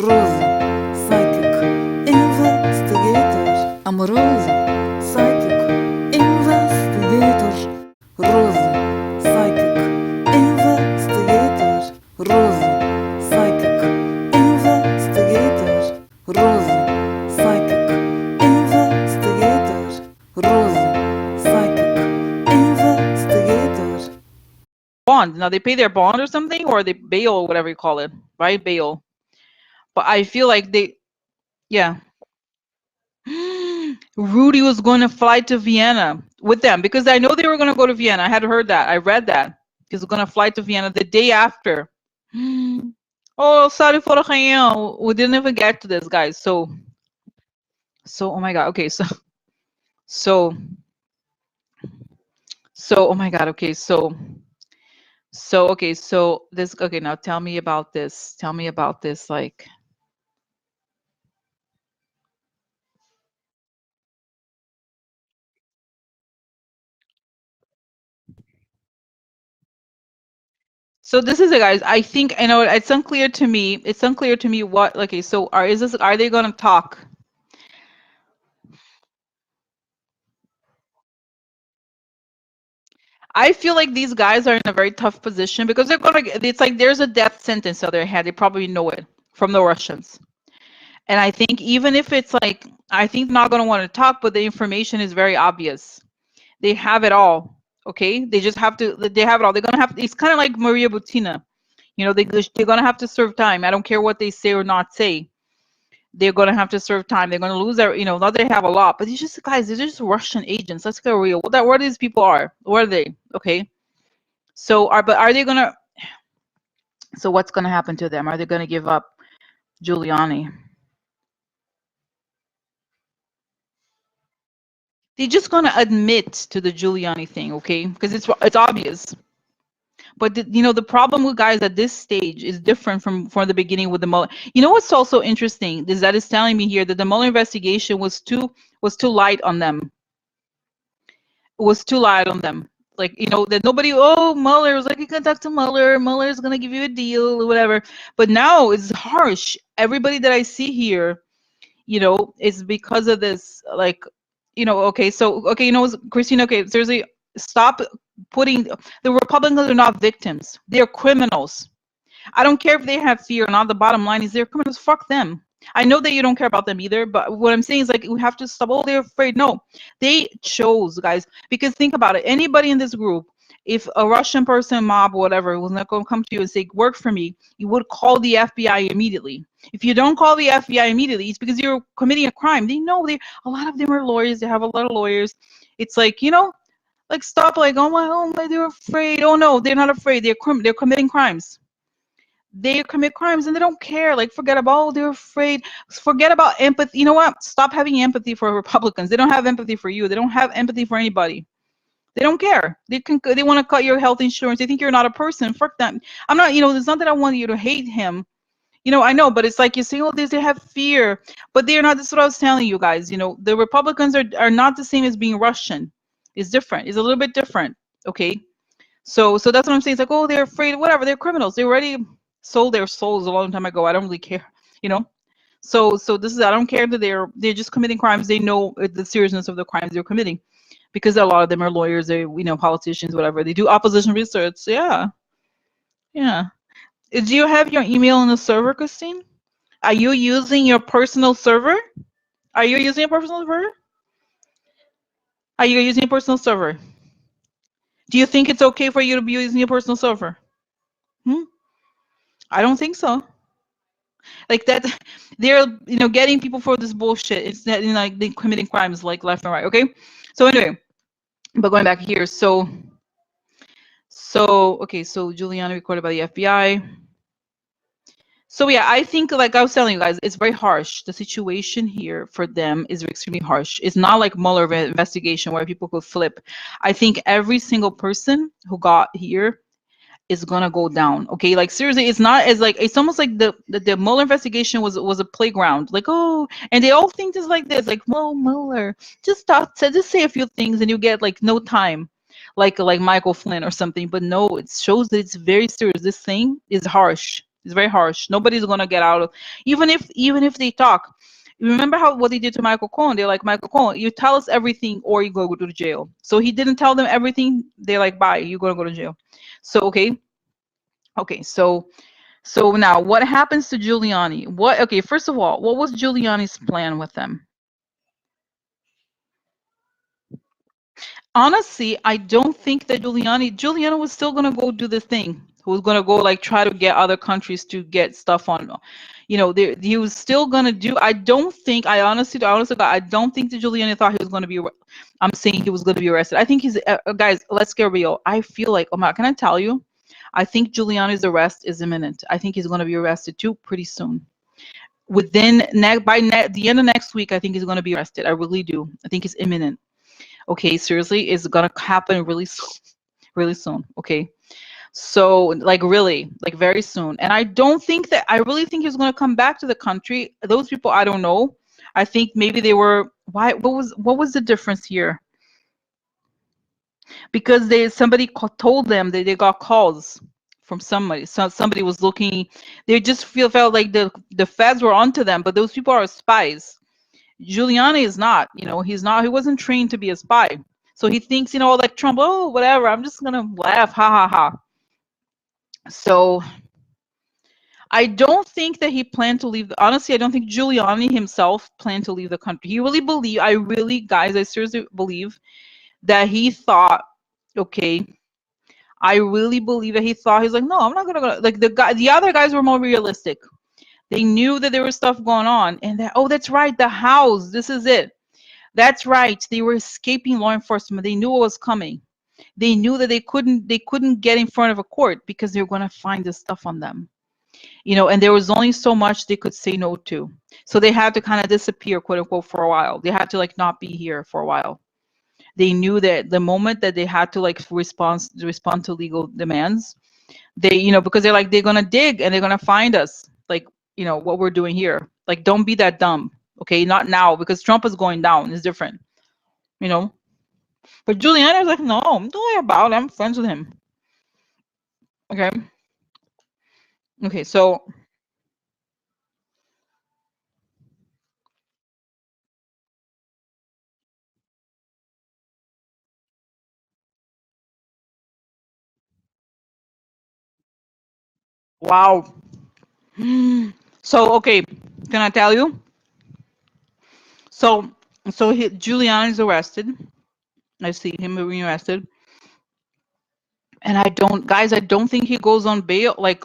Rose, psychic investigator. I'm Rose, psychic investigator. Rose, psychic investigator. Rose, psychic investigator. Rose, psychic investigator. Rose, psychic investigator. Bond. Now they pay their bond or something, or they bail, or whatever you call it, right? Bail. But I feel like they, yeah. Rudy was going to fly to Vienna with them because I know they were going to go to Vienna. I had heard that. I read that. He was going to fly to Vienna the day after. Oh, sorry for the we didn't even get to this, guys. So, oh my God. Okay, so, oh my God. Okay, okay, so this. Okay, now tell me about this. Tell me about this. Like, so this is it, guys. I think I know it's unclear to me. It's unclear to me what. Okay, so are they going to talk? I feel like these guys are in a very tough position because they're gonna. It's like there's a death sentence on their head. They probably know it from the Russians. And I think even if it's like, I think they're not gonna want to talk, but the information is very obvious. They have it all. Okay, they just have to. They have it all. They're gonna have. It's kind of like Maria Butina. You know, they're gonna have to serve time. I don't care what they say or not say. They're gonna have to serve time. They're gonna lose their. You know, not that they have a lot, but these just guys. They're just Russian agents. Let's get real. What these people are? What are they? Okay. So are they gonna? So what's gonna happen to them? Are they gonna give up Giuliani? They're just gonna admit to the Giuliani thing, okay? Because it's obvious. But you know, the problem with guys at this stage is different from the beginning with the Mueller. You know what's also interesting is that it's telling me here that the Mueller investigation was too light on them. It was too light on them. Like, you know, that nobody, oh, Mueller was like, you can talk to Mueller. Mueller's gonna give you a deal or whatever. But now it's harsh. Everybody that I see here, you know, is because of this, like, you know, okay, so, okay, you know, Christine, okay, seriously, stop putting, the Republicans are not victims. They're criminals. I don't care if they have fear or not. The bottom line is they're criminals. Fuck them. I know that you don't care about them either, but what I'm saying is like we have to stop. Oh, they're afraid. No, they chose, guys. Because think about it. Anybody in this group, if a Russian person, mob, whatever, was not going to come to you and say, "Work for me," you would call the FBI immediately. If you don't call the FBI immediately, it's because you're committing a crime. They know they. A lot of them are lawyers. They have a lot of lawyers. It's like, you know, like stop. Like, oh my, they're afraid. Oh no, they're not afraid. They're committing crimes. They commit crimes and they don't care. Like, forget about, oh, they're afraid. Forget about empathy. You know what? Stop having empathy for Republicans. They don't have empathy for you. They don't have empathy for anybody. They don't care. They want to cut your health insurance. They think you're not a person. Fuck them. I'm not, you know, it's not that I want you to hate him. You know, I know, but it's like you say, oh, they have fear, but they're not. This is what I was telling you guys. You know, the Republicans are not the same as being Russian. It's different. It's a little bit different. Okay. So that's what I'm saying. It's like, oh, they're afraid, whatever. They're criminals. They already sold their souls a long time ago. I don't really care, you know. So this is, I don't care that they're just committing crimes. They know the seriousness of the crimes they're committing, because a lot of them are lawyers. They, you know, politicians, whatever. They do opposition research. Yeah, yeah. Do you have your email on the server, Christine? Are you using your personal server? Are you using a personal server? Are you using a personal server? Do you think it's okay for you to be using your personal server? I don't think so. Like that, they're, you know, getting people for this bullshit. It's that, you know, like they committing crimes like left and right. Okay, so anyway, but going back here, so okay, so Giuliani recorded by the FBI. So yeah, I think, like I was telling you guys, it's very harsh. The situation here for them is extremely harsh. It's not like Mueller investigation where people could flip. I think every single person who got here is gonna go down. Okay, like seriously, it's not as like, it's almost like the Mueller investigation was a playground. Like, oh, and they all think just like this, like, well, Mueller, just just say a few things and you get like no time, like Michael Flynn or something. But no, it shows that it's very serious. This thing is harsh. It's very harsh. Nobody's gonna get out of, even if they talk. You remember how what they did to Michael Cohen? They're like, Michael Cohen, you tell us everything or you go to jail. So he didn't tell them everything. They're like, bye, you're gonna go to jail. So okay. So now what happens to Giuliani? What okay, first of all, what was Giuliani's plan with them? Honestly, I don't think that Giuliani was still gonna go do this thing. He was gonna go like try to get other countries to get stuff on. He was still gonna do. I don't think. Honestly, God, I don't think that Giuliani thought he was gonna be. I'm saying he was gonna be arrested. I think he's. Guys, let's get real. I feel like, oh my, can I tell you? I think Giuliani's arrest is imminent. I think he's gonna be arrested too pretty soon. The end of next week, I think he's gonna be arrested. I really do. I think it's imminent. Okay, seriously, it's gonna happen really soon, really soon. Okay, so like really, like very soon. And I really think he's gonna come back to the country. Those people, I don't know. I think maybe they were. Why? What was the difference here? Because told them that they got calls from somebody. So somebody was looking. They just felt like the feds were onto them. But those people are spies. Giuliani is not, he's not, he wasn't trained to be a spy. So he thinks, like Trump, oh, whatever, I'm just gonna laugh, ha ha ha. So I don't think that he planned to leave. Honestly, I don't think Giuliani himself planned to leave the country. Guys, I seriously believe that he thought, okay, I really believe that he thought, he's like, no, I'm not gonna go. Like the other guys were more realistic. They knew that there was stuff going on, and that, oh, that's right, the house, this is it. That's right. They were escaping law enforcement. They knew what was coming. They knew that they couldn't get in front of a court because they were going to find this stuff on them. And there was only so much they could say no to. So they had to kind of disappear, quote unquote, for a while. They had to like not be here for a while. They knew that the moment that they had to like respond to legal demands, because they're gonna dig and they're gonna find us, like, what we're doing here. Like, don't be that dumb. Okay, not now, because Trump is going down. It's different. you know. But Giuliani's like, no, don't worry about it. I'm friends with him. Okay. Okay. So, wow. So, okay. Can I tell you? So, Giuliani's arrested. I see him being arrested. And I don't think he goes on bail. Like,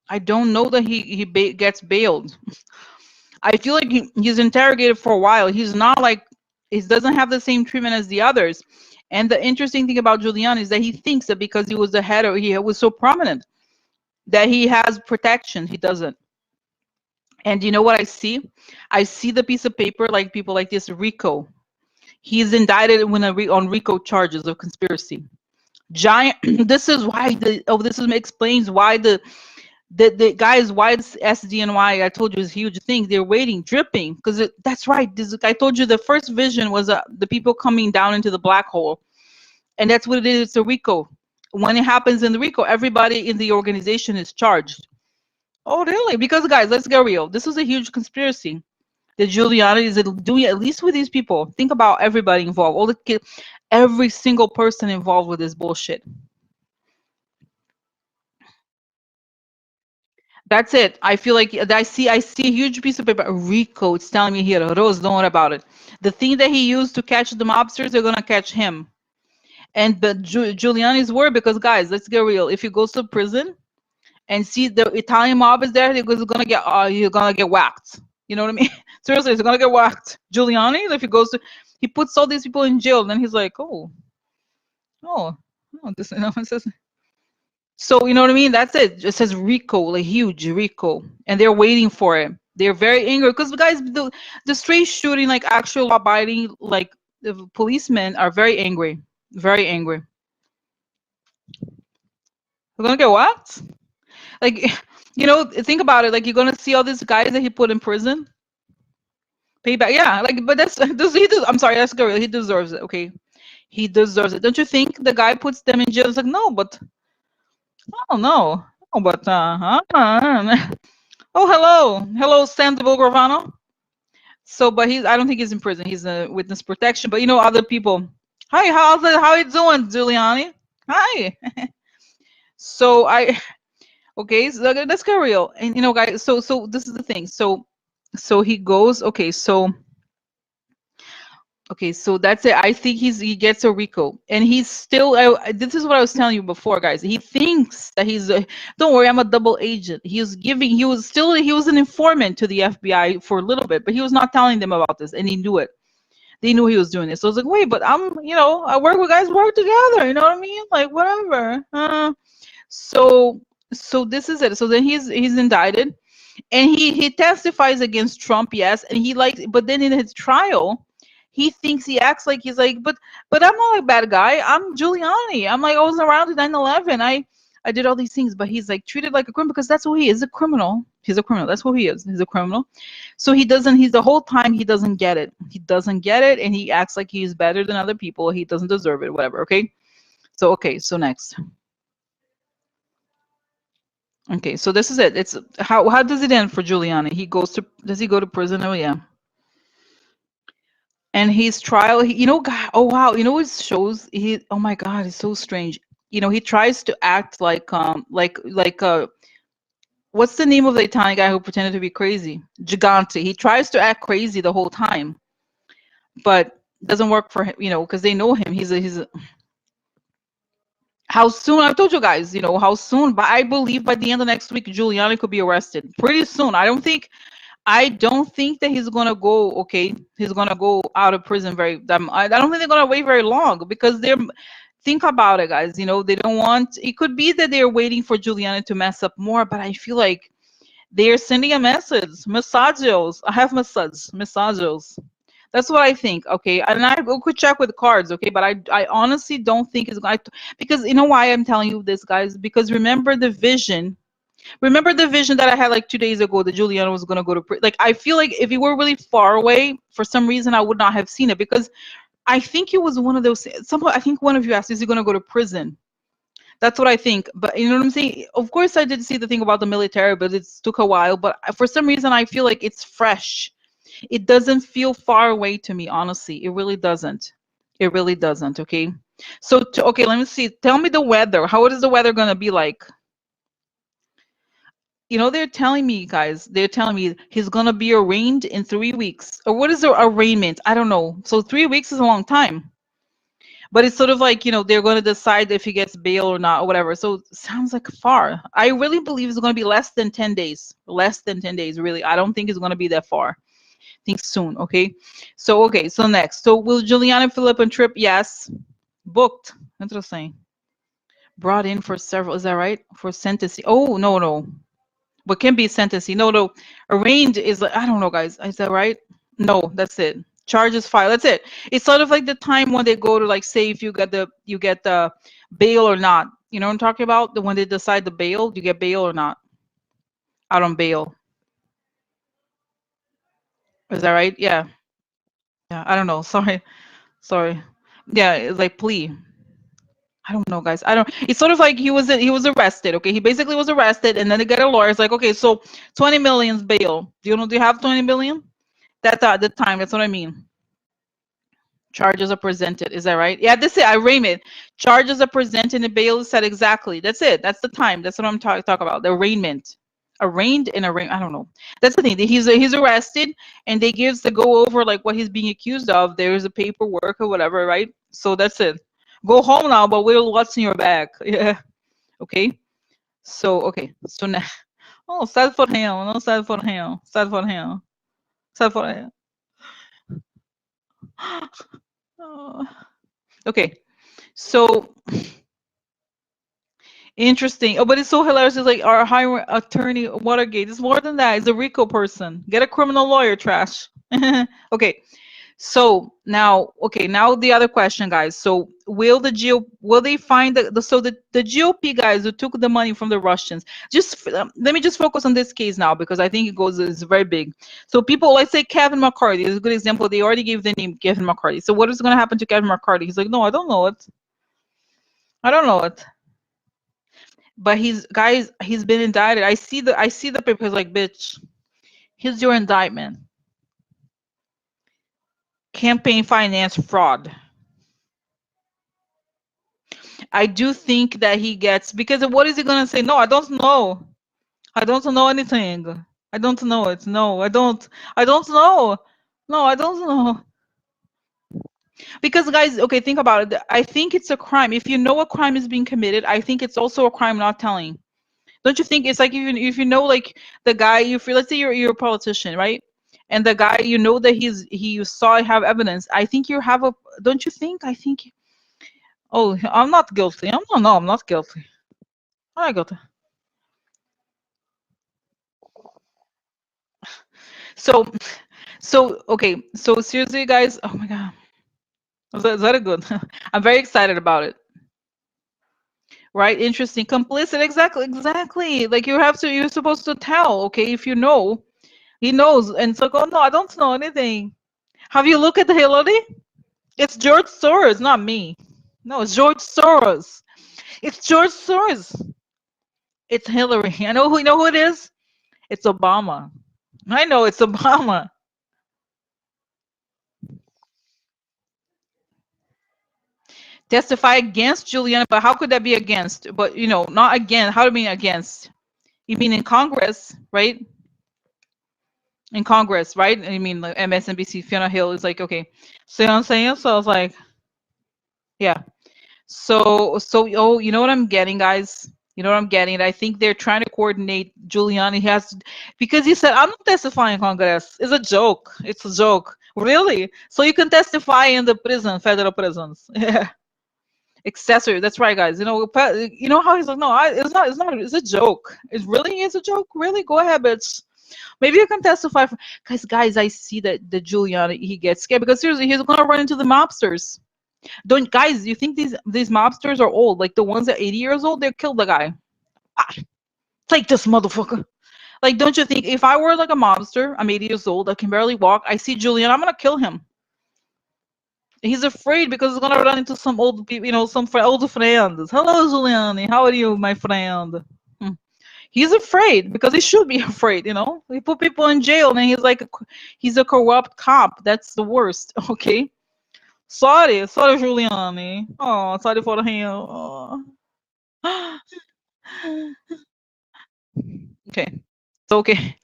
I don't know that he gets bailed. I feel like he's interrogated for a while. He's not like, he doesn't have the same treatment as the others. And the interesting thing about Giuliani is that he thinks that because he was the head, or he was so prominent, that he has protection. He doesn't. And you know what I see? I see the piece of paper, like people like this RICO. He's indicted on RICO charges of conspiracy. Giant. This is why explains why the guys, why it's SDNY. I told you is huge thing. They're waiting, dripping, because that's right. I told you the first vision was the people coming down into the black hole, and that's what it is. It's a RICO. When it happens in the RICO, everybody in the organization is charged. Oh, really? Because guys, let's get real. This was a huge conspiracy that Giuliani is doing, at least with these people. Think about everybody involved, all the kids, every single person involved with this bullshit. That's it. I feel like I see a huge piece of paper. RICO. It's telling me here, Rose, don't worry about it. The thing that he used to catch the mobsters, they're gonna catch him. And but Giuliani's word, because guys, let's get real. If he goes to prison and see the Italian mob is there, you're gonna get whacked. You know what I mean? Seriously, he's gonna get whacked. Giuliani, if he puts all these people in jail, then he's like, oh, this, it says. So you know what I mean? That's it. It says RICO, like huge RICO, and they're waiting for it. They're very angry because guys, the straight shooting, like actual law-abiding, like the policemen are very angry, very angry. We're gonna get what? Like, think about it. Like, you're gonna see all these guys that he put in prison. Payback, yeah. Like, but I'm sorry, that's good. He deserves it. Okay, he deserves it. Don't you think the guy puts them in jail? It's like, no, but I don't know. Oh, but oh, hello, Sandoval Gravano. So, but I don't think he's in prison. He's a witness protection. But other people. Hi, how you doing, Giuliani? Hi. So okay, so let's get real. And guys, so this is the thing. So he goes. Okay, so that's it. I think he gets a RICO, and he's still. This is what I was telling you before, guys. He thinks that he's. Don't worry, I'm a double agent. He was giving. He was an informant to the FBI for a little bit, but he was not telling them about this, and he knew it. They knew he was doing this. So I was like, wait, but I work with guys work together. You know what I mean? Like whatever. So so this is it. So then he's indicted, and he testifies against Trump, yes, and but then in his trial, he thinks he acts like he's like, but I'm not a bad guy. I'm Giuliani. I'm like I was around in 9/11. I did all these things, but he's like treated like a criminal because that's who he is, a criminal. He's a criminal. That's who he is. He's a criminal. So he's the whole time he doesn't get it. He doesn't get it, and he acts like he's better than other people. He doesn't deserve it, whatever. Okay, so next. Okay, so this is it. It's how does it end for Giuliani? Does he go to prison? Oh yeah. And his trial, God, oh wow, what shows oh my God, it's so strange. He tries to act like what's the name of the Italian guy who pretended to be crazy? Gigante. He tries to act crazy the whole time, but doesn't work for him, because they know him. He's a how soon, I've told you guys, how soon, but I believe by the end of next week, Giuliani could be arrested pretty soon. I don't think that he's gonna go. Okay, he's gonna go out of prison very. I don't think they're gonna wait very long because they're. Think about it, guys. They don't want. It could be that they're waiting for Giuliani to mess up more, but I feel like they're sending a message. Messaggio. I have messaggio. That's what I think. Okay, and I could check with cards. Okay, but I honestly don't think it's going to, because you know why I'm telling you this, guys. Because remember the vision. Remember the vision that I had like 2 days ago that Giuliani was going to go to like I feel like if he were really far away, for some reason I would not have seen it, because I think it was one of those somehow I think one of you asked, is he going to go to prison? That's what I think. But you know what I'm saying? Of course I did see the thing about the military, but it took a while. But for some reason I feel like it's fresh. It doesn't feel far away to me, honestly. It really doesn't. It really doesn't. Okay. So okay, let me see. Tell me the weather. How is the weather going to be like? They're telling me, guys, they're telling me he's gonna be arraigned in 3 weeks. Or what is the arraignment? I don't know. So 3 weeks is a long time. But it's sort of like, they're gonna decide if he gets bail or not, or whatever. So it sounds like far. I really believe it's gonna be less than 10 days. Less than 10 days, really. I don't think it's gonna be that far. I think soon, okay? So next. So will Giuliani, Philip, and Tripp? Yes. Booked. Interesting. Brought in for several, is that right? For sentencing. Oh, no. What can be sentencing? No. Arraigned is like, I don't know, guys. Is that right? No, that's it. Charges filed. That's it. It's sort of like the time when they go to like say if you get the bail or not. You know what I'm talking about? When they decide the bail, you get bail or not. Out on bail. Is that right? Yeah. Yeah. I don't know. Sorry. Yeah, it's like plea. I don't know, guys. I don't. It's sort of like he was arrested. Okay, he basically was arrested, and then they get a lawyer. It's like, okay, so 20 million's bail. Do you have 20 million? That's at the time. That's what I mean. Charges are presented. Is that right? Yeah, that's it. I arraign it. Charges are presented and bail is set. Exactly. That's it. That's the time. That's what I'm talking about. The arraignment. Arraigned and arraigned. I don't know. That's the thing. He's arrested, and they gives to go over like what he's being accused of. There's a paperwork or whatever, right? So that's it. Go home now, but we'll what's in your bag. Yeah. Okay. So okay. So now. Oh, sad for him. No, sad for him. Sad for him. Sad for him. Oh. Okay. So interesting. Oh, but it's so hilarious. It's like our high attorney Watergate. It's more than that. It's a RICO person. Get a criminal lawyer, trash. Okay. So now, okay, now the other question, guys. So will they find the GOP guys who took the money from the Russians? Just let me just focus on this case now because I think it's very big. So people, let's say Kevin McCarthy is a good example. They already gave the name Kevin McCarthy. So what is going to happen to Kevin McCarthy? He's like, no, I don't know it. I don't know it. But he's been indicted. I see the papers like, bitch, here's your indictment. Campaign finance fraud. I do think that he gets, because what is he gonna say? No, I don't know. I don't know anything. I don't know it. No, I don't know. No, I don't know. Because guys, okay, think about it. I think it's a crime. If you know a crime is being committed, I think it's also a crime not telling. Don't you think? It's like if you know, like, the guy, if you, let's say you're a politician, right? And the guy, you know that he you saw have evidence. I think you have a, don't you think? I think, oh, I'm not guilty. I'm no, no, I'm not guilty. I'm not guilty. So okay. So seriously, guys. Oh my god. Is that a good? I'm very excited about it. Right? Interesting. Complicit. Exactly. Exactly. Like you're supposed to tell. Okay, if you know, he knows, and it's like, oh no, I don't know anything. Have you looked at the Hillary? It's George Soros, not me. No, it's George Soros. It's George Soros. It's Hillary. I know who. You know who it is? It's Obama. I know it's Obama. Testify against Giuliani, but how could that be against? But not against. How do you mean against? You mean in Congress, right? In Congress, right? I mean, like MSNBC, Fiona Hill is like, okay. See what I'm saying? So I was like, yeah. So, oh, you know what I'm getting, guys? You know what I'm getting? I think they're trying to coordinate Giuliani. He has, because he said, I'm not testifying in Congress. It's a joke. It's a joke. Really? So you can testify in the prison, federal prisons. Yeah. Accessory. That's right, guys. You know how he's like, no, it's not. It's not. It's a joke. It really is a joke. Really? Go ahead, bitch. Maybe you can testify. Because, guys, I see that the Giuliani, he gets scared because seriously, he's gonna run into the mobsters. Don't, guys, you think these mobsters are old? Like the ones that 80 years old, they killed the guy. Ah, take this motherfucker. Like, don't you think if I were like a mobster, I'm 80 years old, I can barely walk, I see Julian, I'm gonna kill him. He's afraid because he's gonna run into some old people, some old friends. Hello, Giuliani. How are you, my friend? Hmm. He's afraid because he should be afraid. We put people in jail and he's like, he's a corrupt cop. That's the worst. Okay. Sorry, Giuliani. Oh, sorry for him. Oh. Okay. So, okay.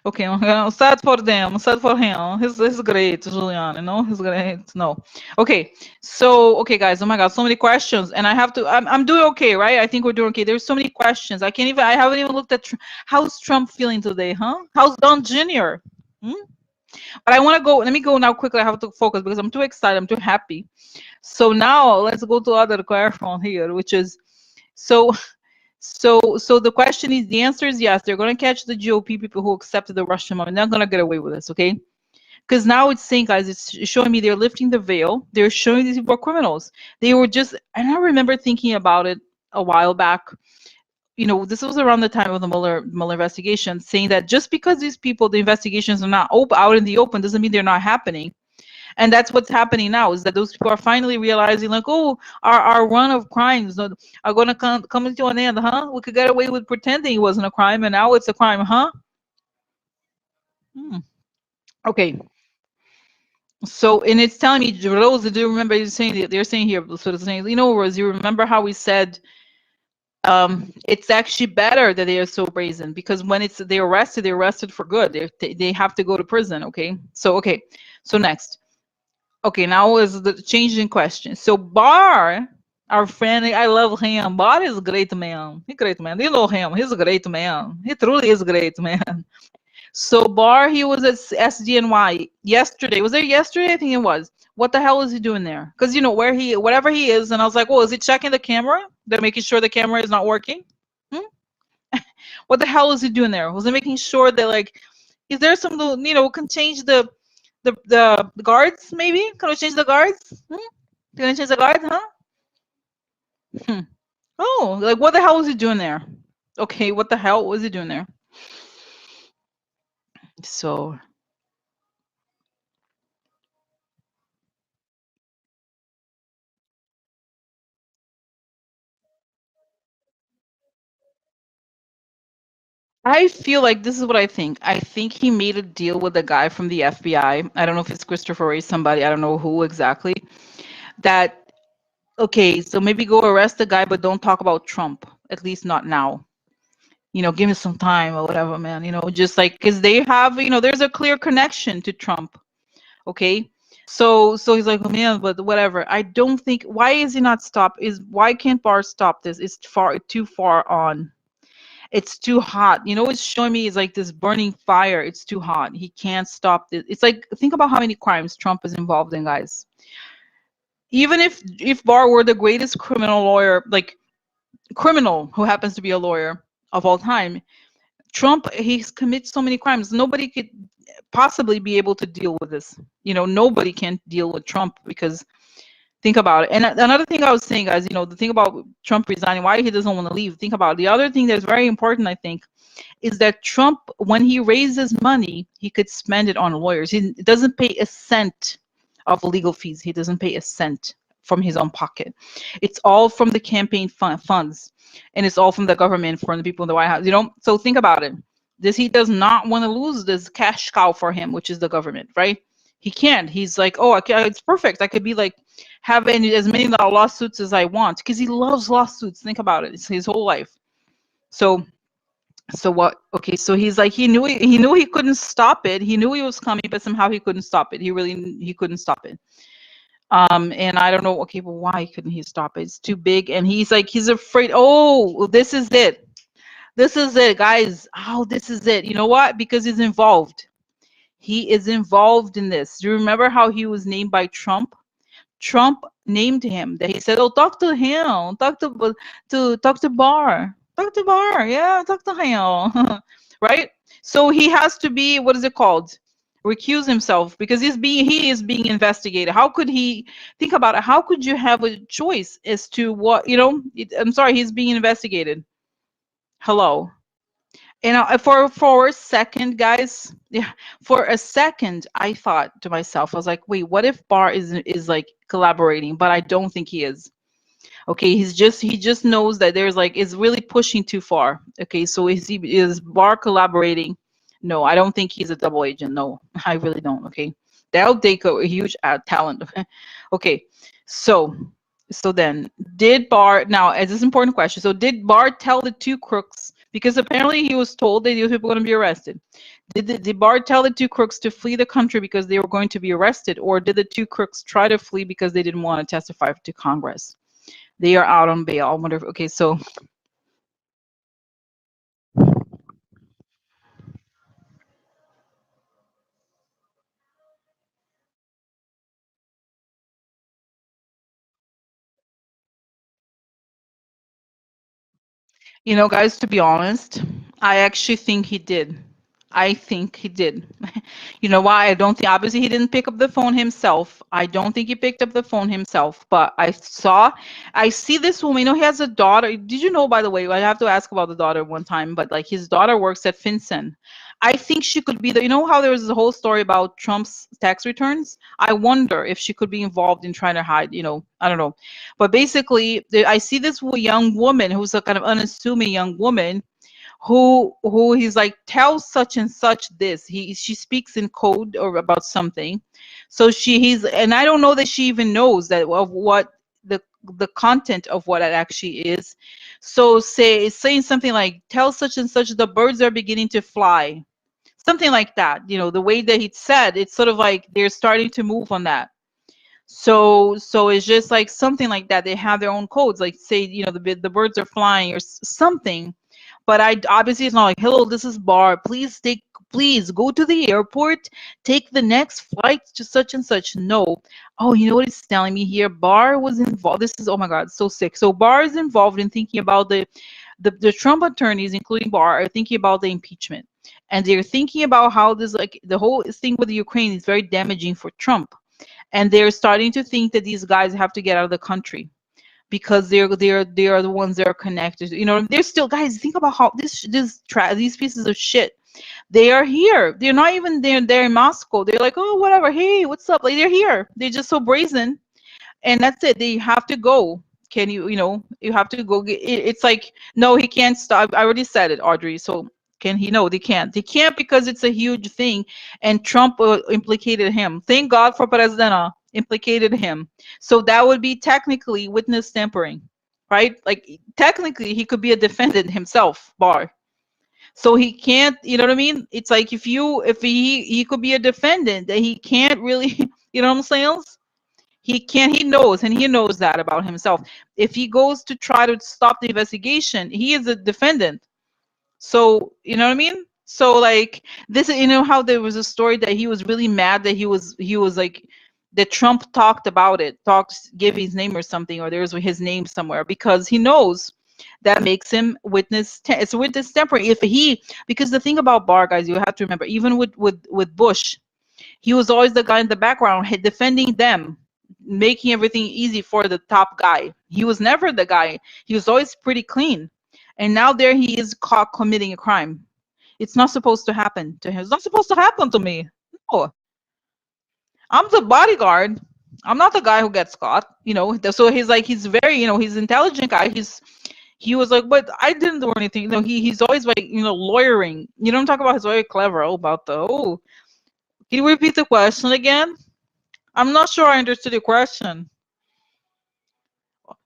Okay, sad for them, sad for him. He's great, Giuliani. No, he's great. No. Okay. So, okay, guys. Oh my God, so many questions, and I have to. I'm doing okay, right? I think we're doing okay. There's so many questions. I haven't even looked at. How's Trump feeling today, huh? How's Don Jr.? Hmm? But I want to go. Let me go now quickly. I have to focus because I'm too excited. I'm too happy. So now let's go to other question here, which is, so so the question is, the answer is yes. They're going to catch the GOP people who accepted the Russian money. They're not going to get away with this, okay? Because now it's saying, guys, it's showing me they're lifting the veil. They're showing these people are criminals. They were just, and I remember thinking about it a while back. This was around the time of the Mueller investigation, saying that just because these people, the investigations are not out in the open, doesn't mean they're not happening. And that's what's happening now, is that those people are finally realizing, like, oh, our run of crimes are going to come to an end, huh? We could get away with pretending it wasn't a crime, and now it's a crime, huh? Hmm. Okay. So, and it's telling me, Rose, do you remember you saying, they're saying here, sort of saying, Rose, you remember how we said, it's actually better that they are so brazen, because when they're arrested for good. They have to go to prison, okay? So, okay. So next. Okay, now is the changing question. So Bar, our friend, I love him. Bar is a great man. He's a great man. You know him. He's a great man. He truly is a great man. So Bar, he was at SDNY yesterday. Was there yesterday? I think it was. What the hell is he doing there? Because whatever he is, and I was like, well, is he checking the camera? They're making sure the camera is not working. Hmm? What the hell is he doing there? Was he making sure that, like, is there some, can change the guards, maybe? Can we change the guards? Hmm? Can we change the guards, huh? Hmm. Oh, like, what the hell was he doing there? Okay, what the hell was he doing there? So, I feel like this is what I think. I think he made a deal with the guy from the FBI. I don't know if it's Christopher Wray, somebody, I don't know who exactly. That, okay, so maybe go arrest the guy, but don't talk about Trump, at least not now. Give me some time or whatever, man. Just like, because they have, there's a clear connection to Trump. Okay. So he's like, oh, man, but whatever. I don't think, why is he not stop? Why can't Barr stop this? It's too far on. It's too hot. It's showing me is like this burning fire. It's too hot. He can't stop this. It's like, think about how many crimes Trump is involved in, guys. Even if Barr were the greatest criminal lawyer, like criminal who happens to be a lawyer of all time, Trump, he's committed so many crimes. Nobody could possibly be able to deal with this. Nobody can deal with Trump because think about it. And another thing I was saying, guys, the thing about Trump resigning, why he doesn't want to leave. Think about it. The other thing that's very important, I think, is that Trump, when he raises money, he could spend it on lawyers. He doesn't pay a cent of legal fees. He doesn't pay a cent from his own pocket. It's all from the campaign funds, and it's all from the government, from the people in the White House. So think about it. He does not want to lose this cash cow for him, which is the government, right? He can't. He's like, oh, it's perfect. I could be like having as many lawsuits as I want because he loves lawsuits. Think about it. It's his whole life. So what? Okay, so he's like, he knew he couldn't stop it. He knew he was coming, but somehow he couldn't stop it. He couldn't stop it. And I don't know. Okay, but why couldn't he stop it? It's too big, and he's like, he's afraid. Oh, this is it. This is it, guys. Oh, this is it. You know what? Because he's involved. He is involved in this. Do you remember how he was named by Trump? Trump named him. That he said, "Oh, talk to him. Talk to Barr. Talk to Barr. Yeah, talk to him." Right? So he has to be, what is it called? Recuse himself because he is being investigated. How could he think about it? How could you have a choice as to what I'm sorry, he's being investigated. Hello. For a second, guys, yeah, for a second, I thought to myself, I was like, wait, what if Barr is like collaborating? But I don't think he is. Okay, he just knows that there's like it's really pushing too far. Okay, so is Barr collaborating? No, I don't think he's a double agent. No, I really don't. Okay, that'll take a huge talent. Okay, so then did Barr, now as this important question, so did Barr tell the two crooks, because apparently he was told that these people were going to be arrested, did Barr tell the two crooks to flee the country because they were going to be arrested, or did the two crooks try to flee because they didn't want to testify to Congress? They are out on bail. I wonder if, okay, so guys, to be honest, I actually think he did. I think he did. You know why? I don't think, obviously, he didn't pick up the phone himself. I don't think he picked up the phone himself, but I see this woman, he has a daughter. Did you know, by the way, I have to ask about the daughter one time, but like his daughter works at FinCEN. I think she could be how there was a whole story about Trump's tax returns? I wonder if she could be involved in trying to hide, I don't know. But basically, I see this young woman who's a kind of unassuming young woman who he's like, tell such and such this. She speaks in code or about something. So he's, and I don't know that she even knows that of what the content of what it actually is. So saying something like, tell such and such the birds are beginning to fly. Something like that. The way that he said, it's sort of like they're starting to move on that. So it's just like something like that. They have their own codes, like say, the birds are flying or something. But I obviously, it's not like, hello, this is Barr. Please go to the airport, take the next flight to such and such. No. Oh, you know what it's telling me here? Barr was involved. This is, oh my God, so sick. So Barr is involved in thinking about the Trump attorneys, including Barr, are thinking about the impeachment. And they're thinking about how this, like the whole thing with the Ukraine is very damaging for Trump. And they're starting to think that these guys have to get out of the country because they are the ones that are connected. They're still, guys, think about how these pieces of shit, they are here. They're not even there. They're in Moscow. They're like, oh, whatever. Hey, what's up? Like, they're here. They're just so brazen, and that's it. They have to go. Can you have to go. It's like, no, he can't stop. I already said it, Audrey. So Can he? No, they can't. They can't because it's a huge thing, and Trump implicated him. Thank God for President implicated him. So that would be technically witness tampering, right? Like technically, he could be a defendant himself, Barr. So he can't. You know what I mean? It's like if he could be a defendant, that he can't really. You know what I'm saying? He can't. He knows, and he knows that about himself. If he goes to try to stop the investigation, he is a defendant. So, you know what I mean? So like this, how there was a story that he was really mad that he was like that Trump talked about it, gave his name or something, or there was his name somewhere because he knows that makes him it's a witness tampering. Because the thing about Barr, guys, you have to remember, even with Bush, he was always the guy in the background defending them, making everything easy for the top guy. He was never the guy. He was always pretty clean. And now there he is caught committing a crime. It's not supposed to happen to him. It's not supposed to happen to me. No. I'm the bodyguard. I'm not the guy who gets caught. So he's like, he's very, he's an intelligent guy. He was like, but I didn't do anything. He's always like, lawyering. You know what I'm talking about? He's very clever. Can you repeat the question again? I'm not sure I understood your question.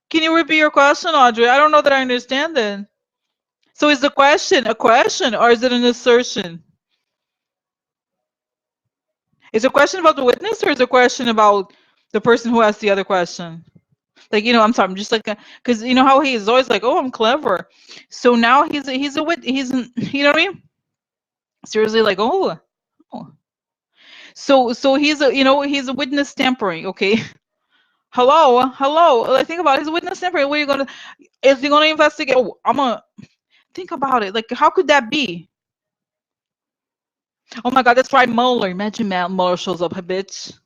Can you repeat your question, Audrey? I don't know that I understand it. So is the question a question or is it an assertion? Is a question about the witness or is a question about the person who asked the other question? Like, I'm sorry, I'm just like, because you know how he is always like, oh, I'm clever. So now he's you know what I mean? Seriously, like, oh. So he's he's a witness tampering, okay? Hello. Like, think about it. He's a witness tampering. Is he gonna investigate? Oh, I'm gonna think about it. Like, how could that be? Oh my God, that's right, Mueller. Imagine Mueller shows up, bitch.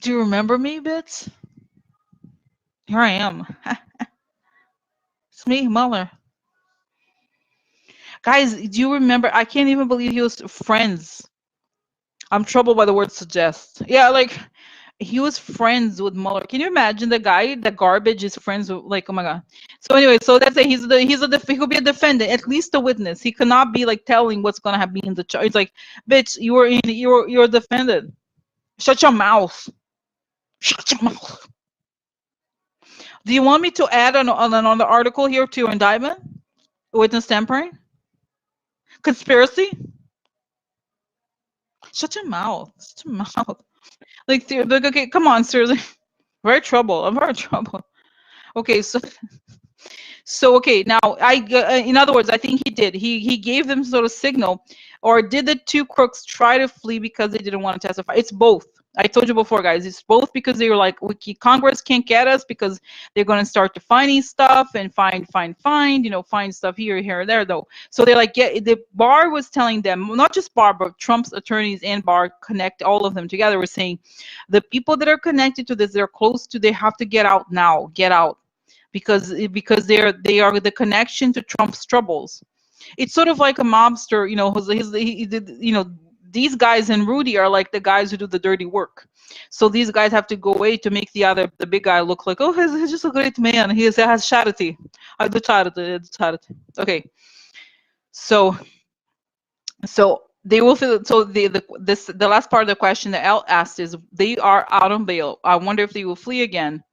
Do you remember me, bitch? Here I am. It's me, Mueller. Guys, do you remember? I can't even believe he was friends. I'm troubled by the word suggest. Yeah, like he was friends with Mueller. Can you imagine the guy, the garbage is friends with, like, oh my God. So anyway, so that's it. He could be a defendant, at least a witness. He cannot be like telling what's gonna have been in the charge. It's like, bitch, you're a defendant. Shut your mouth. Shut your mouth. Do you want me to add on the article here to your indictment? Witness tampering? Conspiracy? Shut your mouth. Shut your mouth. Like, okay, come on, seriously. Very trouble. I'm very trouble. Okay, so okay, now in other words, I think he did. He gave them sort of signal, or did the two crooks try to flee because they didn't want to testify? It's both. I told you before, guys. It's both because they were like, Congress can't get us because they're going to start defining stuff and find stuff here, there, though. So they're like, the Barr was telling them, not just Barr, but Trump's attorneys and Barr, connect all of them together, were saying, the people that are connected to this, they're close to, they have to get out now, get out. Because they are the connection to Trump's troubles. It's sort of like a mobster, these guys and Rudy are like the guys who do the dirty work. So these guys have to go away to make the big guy look like, oh, he's just a great man. He has charity. I do charity. Okay. So they will feel. So the last part of the question that Elle asked is, they are out on bail. I wonder if they will flee again.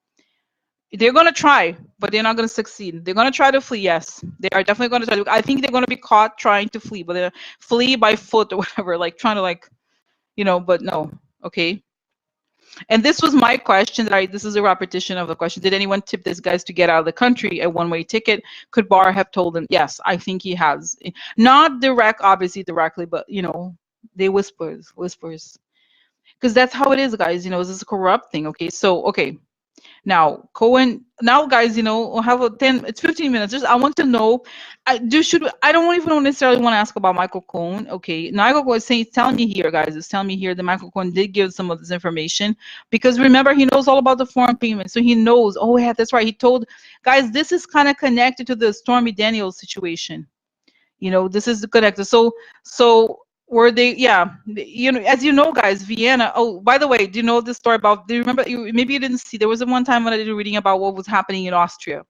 They're going to try, but they're not going to succeed. They're going to try to flee, yes. They are definitely going to try to. I think they're going to be caught trying to flee, but they're flee by foot or whatever, like trying to but no. Okay. And this was my question. This is a repetition of the question. Did anyone tip these guys to get out of the country, a one-way ticket? Could Barr have told them? Yes, I think he has. Not obviously directly, but, they whispers. Because that's how it is, guys. This is a corrupt thing. Okay, so, okay. Now, Cohen, guys, we'll have it's 15 minutes. I want to know, I don't even necessarily want to ask about Michael Cohen. Okay. Michael Cohen is telling me here, guys, that Michael Cohen did give some of this information, because remember, he knows all about the foreign payments. So he knows, oh yeah, that's right. He told, guys, this is kind of connected to the Stormy Daniels situation. This is connected. So were they, yeah, as you know, guys, Vienna. Oh, by the way, do you know the story about, do you remember, maybe you didn't see, there was one time when I did a reading about what was happening in Austria.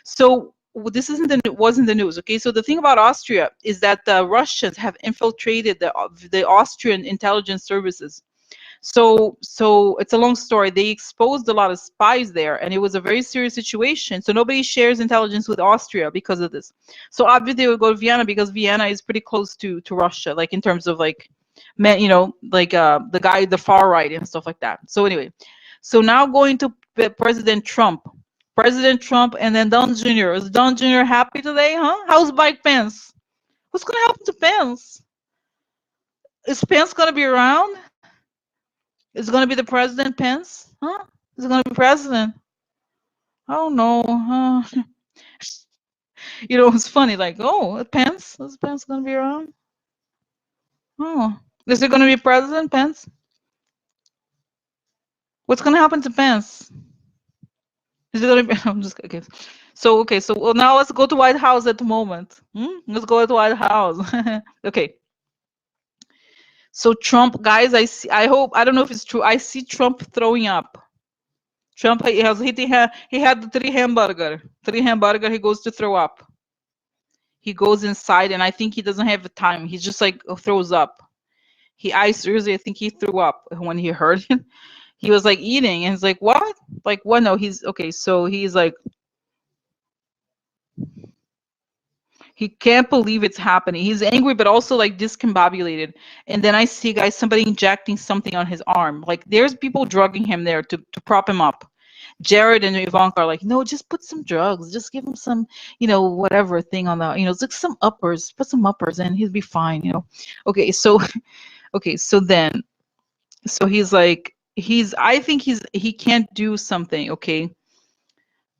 So this isn't wasn't the news. Okay, so the thing about Austria is that the Russians have infiltrated the Austrian intelligence services. So it's a long story. They exposed a lot of spies there, and it was a very serious situation. So nobody shares intelligence with Austria because of this. So obviously they would go to Vienna because Vienna is pretty close to Russia, like in terms of like, you know, like the guy, the far right and stuff like that. So anyway, so now going to President Trump. President Trump and then Don Jr. Is Don Jr. happy today, huh? How's Mike Pence? What's gonna happen to Pence? Is Pence gonna be around? Is it gonna be the president, Pence? Huh? Is it gonna be president? I don't know. You know, it's funny, like, oh, Pence? Is Pence gonna be around? Oh. Is it gonna be President Pence? What's gonna happen to Pence? Is it gonna be I'm just okay. So okay, so well, now let's go to White House at the moment. Let's go to White House. Okay. So Trump, guys, I hope, I don't know if it's true. I see Trump throwing up. Trump he had the three hamburger. He goes to throw up. He goes inside, and I think he doesn't have the time. He's just like throws up. I seriously, I think he threw up when he heard it. He was like eating, and he's like, "What? Like what? No, he's okay." So he's like, he can't believe it's happening. He's angry, but also like discombobulated. And then I see, guys, somebody injecting something on his arm. Like there's people drugging him there to prop him up. Jared and Ivanka are like, no, just put some drugs. Just give him some, you know, whatever thing on the, you know, it's like some uppers. Put some uppers and he'll be fine, you know. Okay, so, okay, so then, so he's like, I think he can't do something, okay.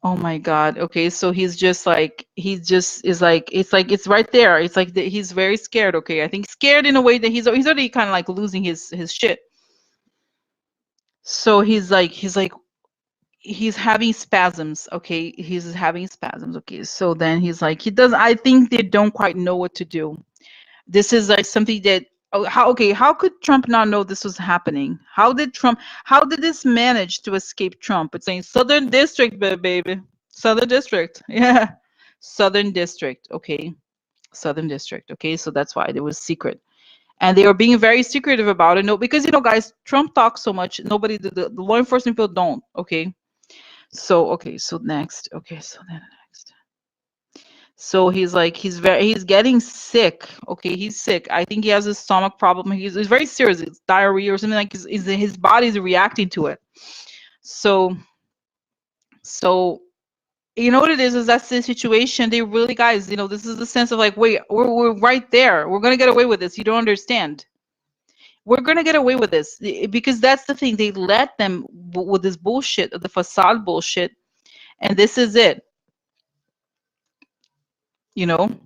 Oh my God. Okay, so he's just like, he just is like, it's right there. It's like he's very scared. Okay, I think scared in a way that he's already kind of like losing his shit. So he's like he's having spasms. Okay, he's having spasms. Okay, so then he's like, I think they don't quite know what to do. This is like something that, oh, how could Trump not know this was happening? How did this manage to escape Trump? It's saying Southern District, baby. Southern District. Yeah. Southern District. Okay. Southern District. Okay. So that's why there was secret. And they were being very secretive about it. No, because, you know, guys, Trump talks so much. Nobody, the law enforcement people don't. Okay. So, okay. So next. Okay. So then next. So he's like, he's getting sick. Okay. He's sick. I think he has a stomach problem. It's very serious. It's diarrhea or something, like his body's reacting to it. So, you know what it is that's the situation. They really, guys, you know, this is the sense of like, wait, we're right there. We're gonna get away with this. You don't understand. We're gonna get away with this because that's the thing. They let them with this bullshit, the facade bullshit, and this is it. You know,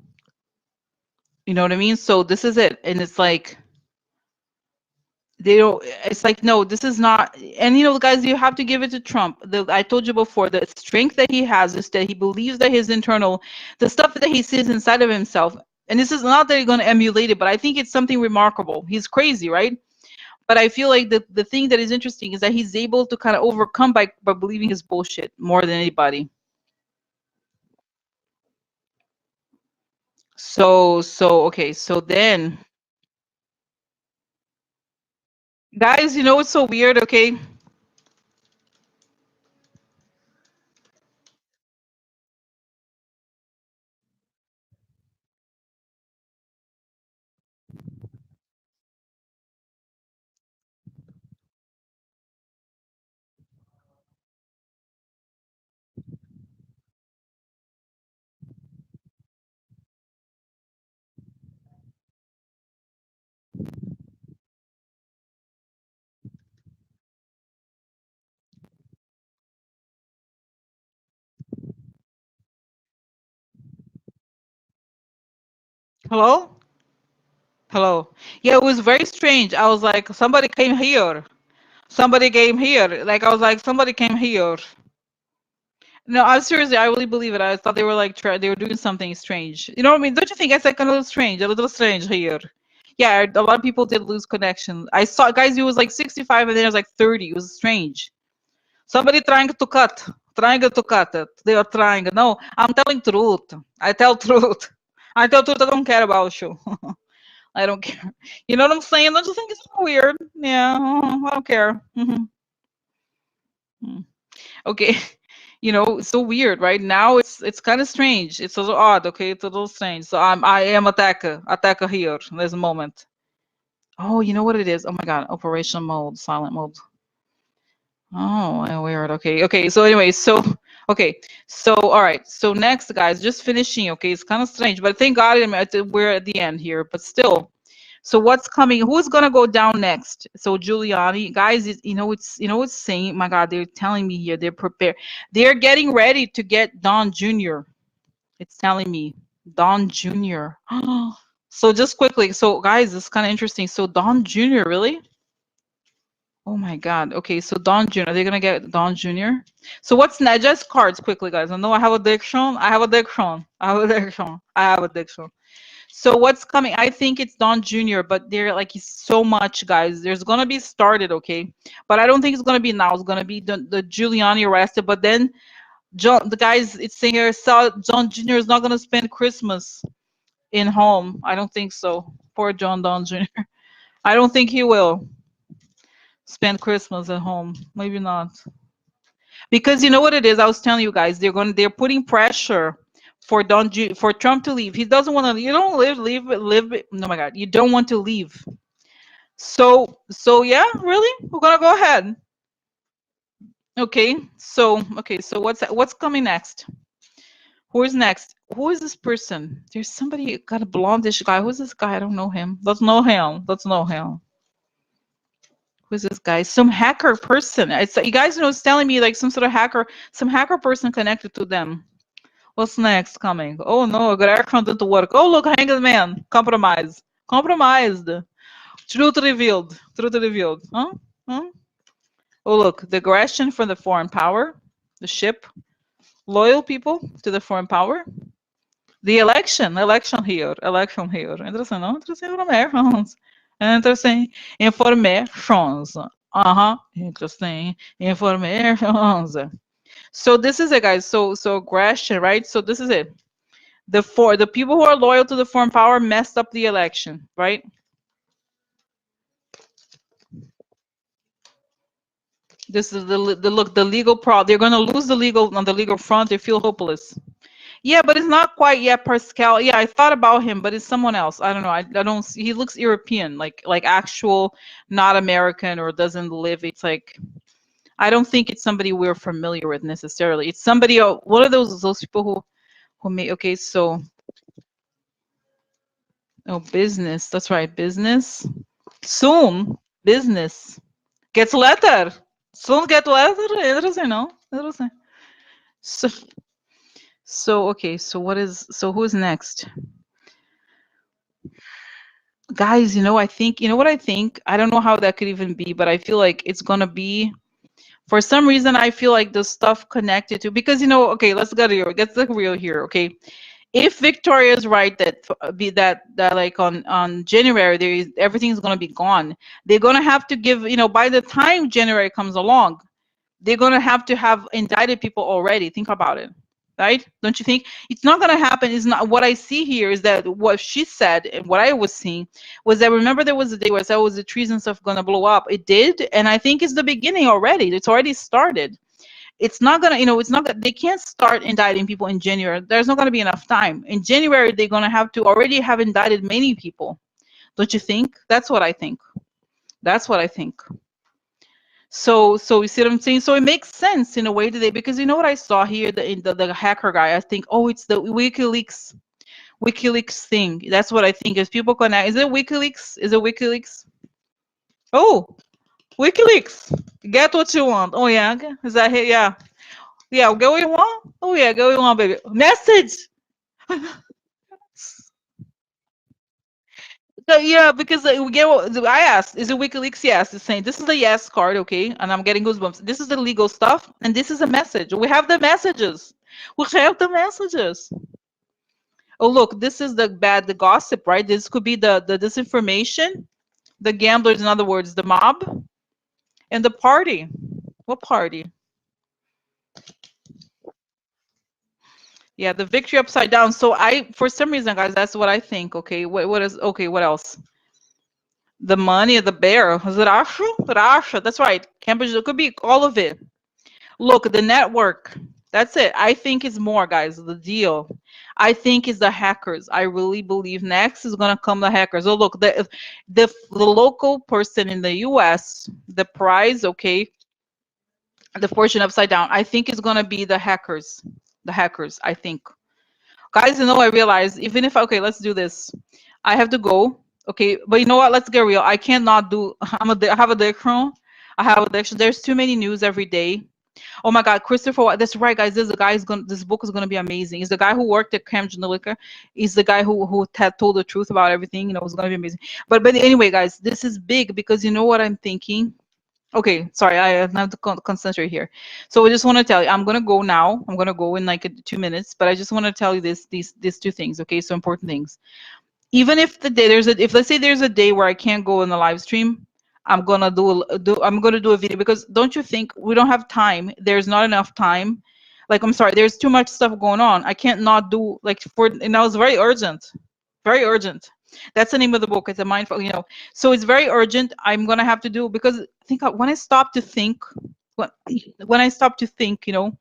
you know what I mean. So this is it, and it's like they don't. It's like, no, this is not. And you know, guys, you have to give it to Trump. I told you before, the strength that he has is that he believes that his internal, the stuff that he sees inside of himself. And this is not that he's going to emulate it, but I think it's something remarkable. He's crazy, right? But I feel like the thing that is interesting is that he's able to kind of overcome by believing his bullshit more than anybody. So okay, so then, guys, you know what's so weird? Okay, hello, hello. Yeah, it was very strange. I was like, somebody came here. Somebody came here. Like I was like, somebody came here. No, I seriously, I really believe it. I thought they were like they were doing something strange. You know what I mean? Don't you think it's like a little strange here? Yeah, a lot of people did lose connection. I saw, guys, it was like 65 and then it was like 30. It was strange. Somebody trying to cut. Trying to cut it. They are trying. No, I'm telling truth. I tell truth. I tell truth. I don't care about you. I don't care. You know what I'm saying? Don't you think it's weird? Yeah, I don't care. Okay. You know, it's so weird, right? Now it's kind of strange. It's a little odd, okay? It's a little strange. So I am attacker here in this moment. Oh, you know what it is? Oh my God, operation mode, silent mode. Oh, weird. Okay, okay. So anyway, so okay, so all right. So next, guys, just finishing. Okay, it's kind of strange, but thank God we're at the end here. But still, so what's coming? Who's gonna go down next? So Giuliani, guys, it's saying. My God, they're telling me here they're prepared. They're getting ready to get Don Jr. It's telling me Don Jr. So just quickly, so guys, it's kind of interesting. So Don Jr. really? Oh my God. Okay, so Don Jr. Are they gonna get Don Jr.? So what's next? Just cards quickly, guys. I know I have addiction. I have addiction. I have addiction. I have addiction. So what's coming? I think it's Don Jr., but they're like he's so much, guys. There's gonna be started, okay, but I don't think it's gonna be now. It's gonna be the Giuliani arrested, but then John, the guys, it's saying here, so John Jr. is not gonna spend Christmas in home. I don't think so. Poor John Don Jr. I don't think he will spend Christmas at home. Maybe not. Because you know what it is, I was telling you guys, they're putting pressure for for Trump to leave. He doesn't want to. You don't live. No, my God, you don't want to leave. So yeah, really, we're gonna go ahead. Okay, so what's coming next? Who is next? Who is this person? There's somebody got a blondish guy. Who's this guy? I don't know him. Let's know him. Let's know him. Who's this guy? Some hacker person. It's you guys know. It's telling me like some sort of hacker, some hacker person connected to them. What's next coming? Oh no, Greg didn't work. Oh look, hanged man. Compromise. Compromised. Truth revealed. Truth revealed. Huh? Huh? Oh look, the aggression from the foreign power. The ship. Loyal people to the foreign power. The election here. Election here. Interesting, no? Interesting informations. Interesting informations. Uh-huh. Interesting informations. So this is it, guys. So aggression, right? So this is it. The people who are loyal to the foreign power messed up the election, right? This is the legal problem. They're going to lose the legal on the legal front. They feel hopeless. Yeah, but it's not quite yet Pascal. Yeah, I thought about him, but it's someone else. I don't know. I don't see. He looks European, like actual, not American or doesn't live. It's like I don't think it's somebody we're familiar with necessarily. It's somebody. One of those people who made. Okay, so business. That's right, business. Soon, business gets letter. Soon get letter. Interesting, no? Interesting. So okay. Who's next? Guys, I think, what I think? I don't know how that could even be, but I feel like it's gonna be, for some reason, I feel like the stuff connected to, because, okay, let's get real, here, okay? If Victoria is right that be that like on January, everything's gonna be gone, they're gonna have to give, by the time January comes along, they're gonna have to have indicted people already. Think about it. Right? Don't you think? It's not going to happen. Is not what I see here is that what she said and what I was seeing was that, remember, there was a day where I said, was the treason stuff going to blow up? It did. And I think it's the beginning already. It's already started. It's not going to, it's not, they can't start indicting people in January. There's not going to be enough time. In January, they're going to have to already have indicted many people. Don't you think? That's what I think. That's what I think. So you see what I'm saying? So it makes sense in a way today, because you know what I saw here, the hacker guy. I think, oh, it's the WikiLeaks thing. That's what I think. Is people connect? Is it WikiLeaks? Is it WikiLeaks? Oh, WikiLeaks. Get what you want. Oh yeah, is that here? Yeah, yeah. Get what you want. Oh yeah, get what you want, baby. Message. So, yeah, because we get I asked, is it WikiLeaks? Yes, it's saying this is the yes card, okay, and I'm getting goosebumps. This is the legal stuff, and this is a message. We have the messages. We have the messages. Oh, look, this is the gossip, right? This could be the disinformation, the gamblers, in other words, the mob, and the party. What party? Yeah, the victory upside down. So I, for some reason, guys, that's what I think. Okay, what is okay? What else? The money of the bear. Is it Asha? Rasha. That's right. Cambridge. It could be all of it. Look, the network. That's it. I think it's more, guys. The deal. I think is the hackers. I really believe next is gonna come the hackers. Oh, look, the local person in the U.S. The prize. Okay, the fortune upside down. I think is gonna be the hackers. The hackers. I think. Guys, you know, I realize even if okay, let's do this. I have to go. Okay, but you know what? Let's get real. I cannot do. I have addiction. I have addiction. There's too many news every day. Oh my God, Christopher! That's right, guys. This is the guy is going. This book is going to be amazing. He's the guy who worked at Cambridge Analytica. He's the guy who had told the truth about everything. You know, it's going to be amazing. But anyway, guys, this is big because you know what I'm thinking. Okay, sorry, I have to concentrate here. So I just want to tell you, I'm gonna go now. I'm gonna go in like 2 minutes, but I just want to tell you these two things. Okay, so important things. Even if the day if let's say there's a day where I can't go in the live stream, I'm gonna do a video because don't you think we don't have time? There's not enough time. Like I'm sorry, there's too much stuff going on. I can't not do like for and that was very urgent, very urgent. That's the name of the book. It's a mindful, you know. So it's very urgent. I'm gonna have to do because think when I stop to think, when when I stop to think, you know,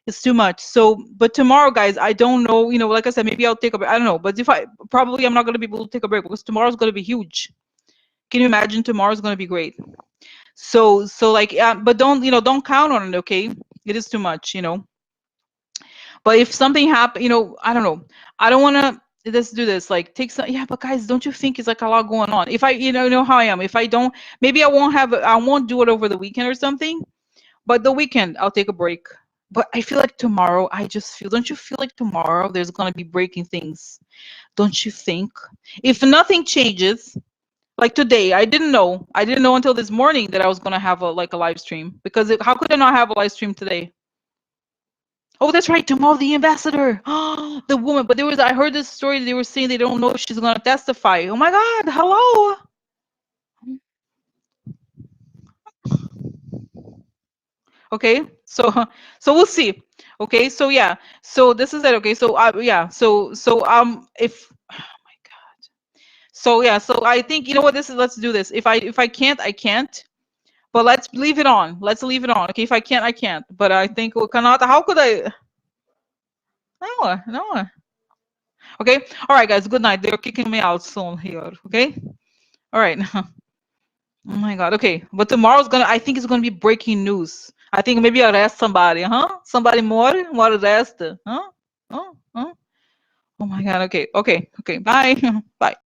it's too much. So, but tomorrow, guys, I don't know. You know, like I said, maybe I'll take a break. I don't know. But if I probably I'm not gonna be able to take a break because tomorrow's gonna be huge. Can you imagine? Tomorrow's gonna be great. So like, but don't don't count on it. Okay, it is too much. You know. But if something happen, you know, I don't know. I don't want to let's do this like take some yeah but guys don't you think it's like a lot going on if I know how I am if I don't maybe I won't do it over the weekend or something but the weekend I'll take a break but I feel like tomorrow I just feel don't you feel like tomorrow there's going to be breaking things don't you think if nothing changes like today I didn't know until this morning that I was going to have a like a live stream because how could I not have a live stream today. Oh, that's right. Tomorrow, the ambassador, the woman. But there was, I heard this story. They were saying they don't know if she's gonna testify. Oh my God! Hello. Okay, so so we'll see. Okay, so yeah, so this is it. Okay, so yeah, if oh my God, so yeah, so I think you know what this is. Let's do this. If I can't, I can't. But let's leave it on. Let's leave it on. Okay, if I can't, I can't. But I think we cannot. How could I? No, no. Okay. All right, guys. Good night. They're kicking me out soon here. Okay. All right. Oh my God. Okay. But tomorrow's gonna, I think it's gonna be breaking news. I think maybe arrest somebody, huh? Somebody more arrest, huh? Oh, oh. Oh my God. Okay. Okay. Okay. Bye. Bye.